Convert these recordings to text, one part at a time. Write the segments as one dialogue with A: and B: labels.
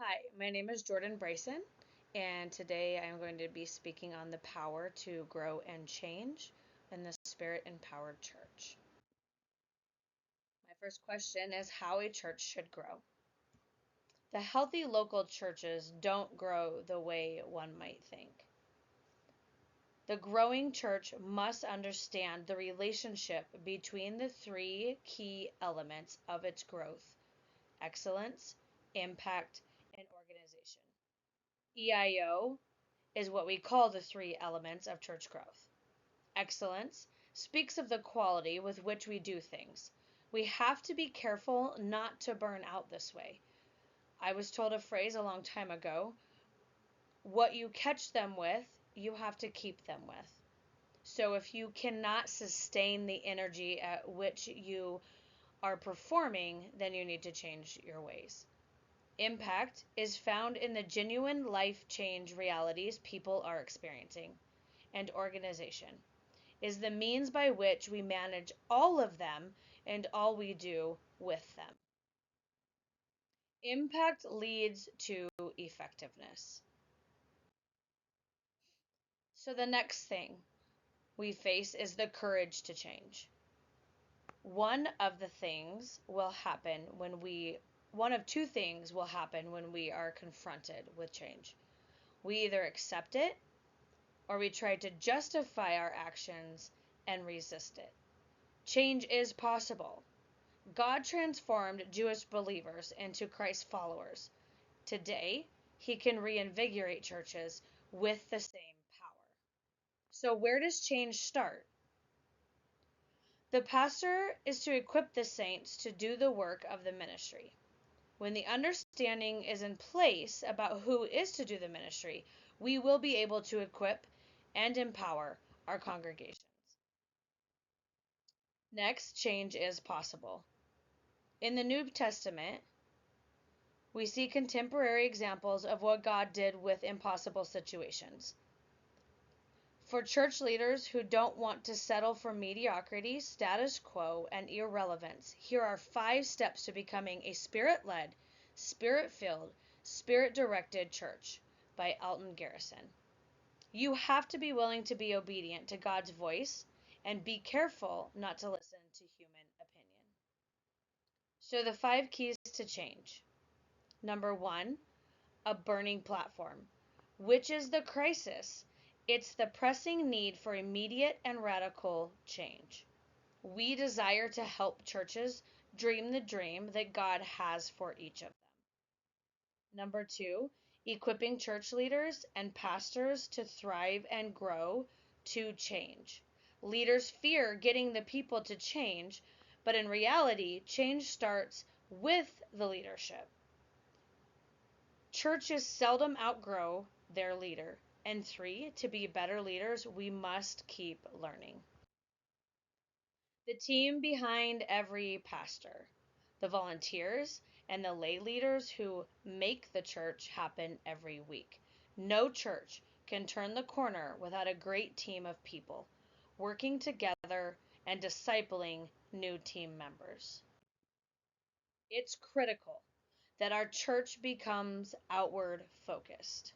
A: Hi, my name is Jordan Bryson, and today I'm going to be speaking on the power to grow and change in the Spirit Empowered Church. My first question is how a church should grow. The healthy local churches don't grow the way one might think. The growing church must understand the relationship between the three key elements of its growth: excellence, impact, and organization. EIO is what we call the three elements of church growth. Excellence speaks of the quality with which we do things. We have to be careful not to burn out this way. I was told a phrase a long time ago: what you catch them with, you have to keep them with. So if you cannot sustain the energy at which you are performing, then you need to change your ways. Impact is found in the genuine life change realities people are experiencing, and organization is the means by which we manage all of them and all we do with them. Impact leads to effectiveness. So the next thing we face is the courage to change. One of the things will happen when we One of two things will happen when we are confronted with change. We either accept it or we try to justify our actions and resist it. Change is possible. God transformed Jewish believers into Christ followers. Today, he can reinvigorate churches with the same power. So, where does change start? The pastor is to equip the saints to do the work of the ministry. When the understanding is in place about who is to do the ministry, we will be able to equip and empower our congregations. Next, change is possible. In the New Testament, we see contemporary examples of what God did with impossible situations. For church leaders who don't want to settle for mediocrity, status quo, and irrelevance, here are 5 steps to becoming a spirit-led, spirit-filled, spirit-directed church by Alton Garrison. You have to be willing to be obedient to God's voice and be careful not to listen to human opinion. So the 5 keys to change. Number 1, a burning platform. Which is the crisis? It's the pressing need for immediate and radical change. We desire to help churches dream the dream that God has for each of them. Number 2, equipping church leaders and pastors to thrive and grow to change. Leaders fear getting the people to change, but in reality, change starts with the leadership. Churches seldom outgrow their leader. And 3, to be better leaders, we must keep learning. The team behind every pastor, the volunteers, and the lay leaders who make the church happen every week. No church can turn the corner without a great team of people working together and discipling new team members. It's critical that our church becomes outward focused.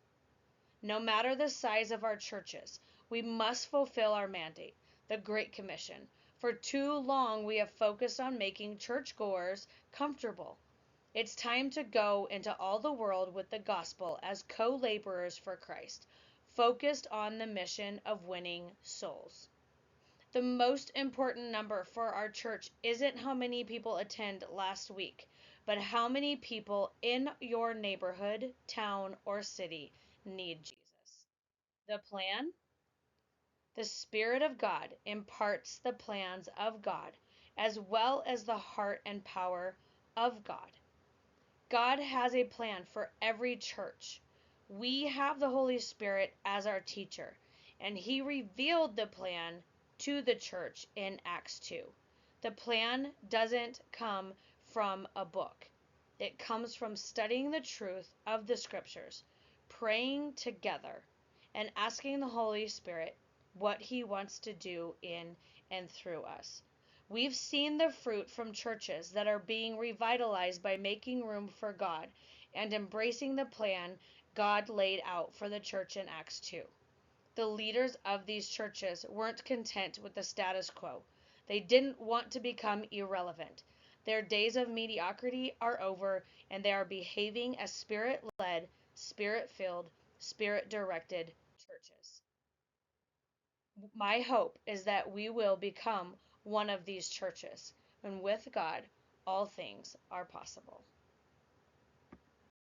A: No matter the size of our churches, we must fulfill our mandate, the Great Commission. For too long, we have focused on making churchgoers comfortable. It's time to go into all the world with the gospel as co-laborers for Christ, focused on the mission of winning souls. The most important number for our church isn't how many people attend last week, but how many people in your neighborhood, town, or city need Jesus. The plan? The Spirit of God imparts the plans of God as well as the heart and power of God. God has a plan for every church. We have the Holy Spirit as our teacher, and He revealed the plan to the church in Acts 2. The plan doesn't come from a book, it comes from studying the truth of the scriptures, praying together, and asking the Holy Spirit what He wants to do in and through us. We've seen the fruit from churches that are being revitalized by making room for God and embracing the plan God laid out for the church in Acts 2. The leaders of these churches weren't content with the status quo. They didn't want to become irrelevant. Their days of mediocrity are over, and they are behaving as spirit led, spirit filled, spirit directed churches. My hope is that we will become one of these churches, and with God, all things are possible.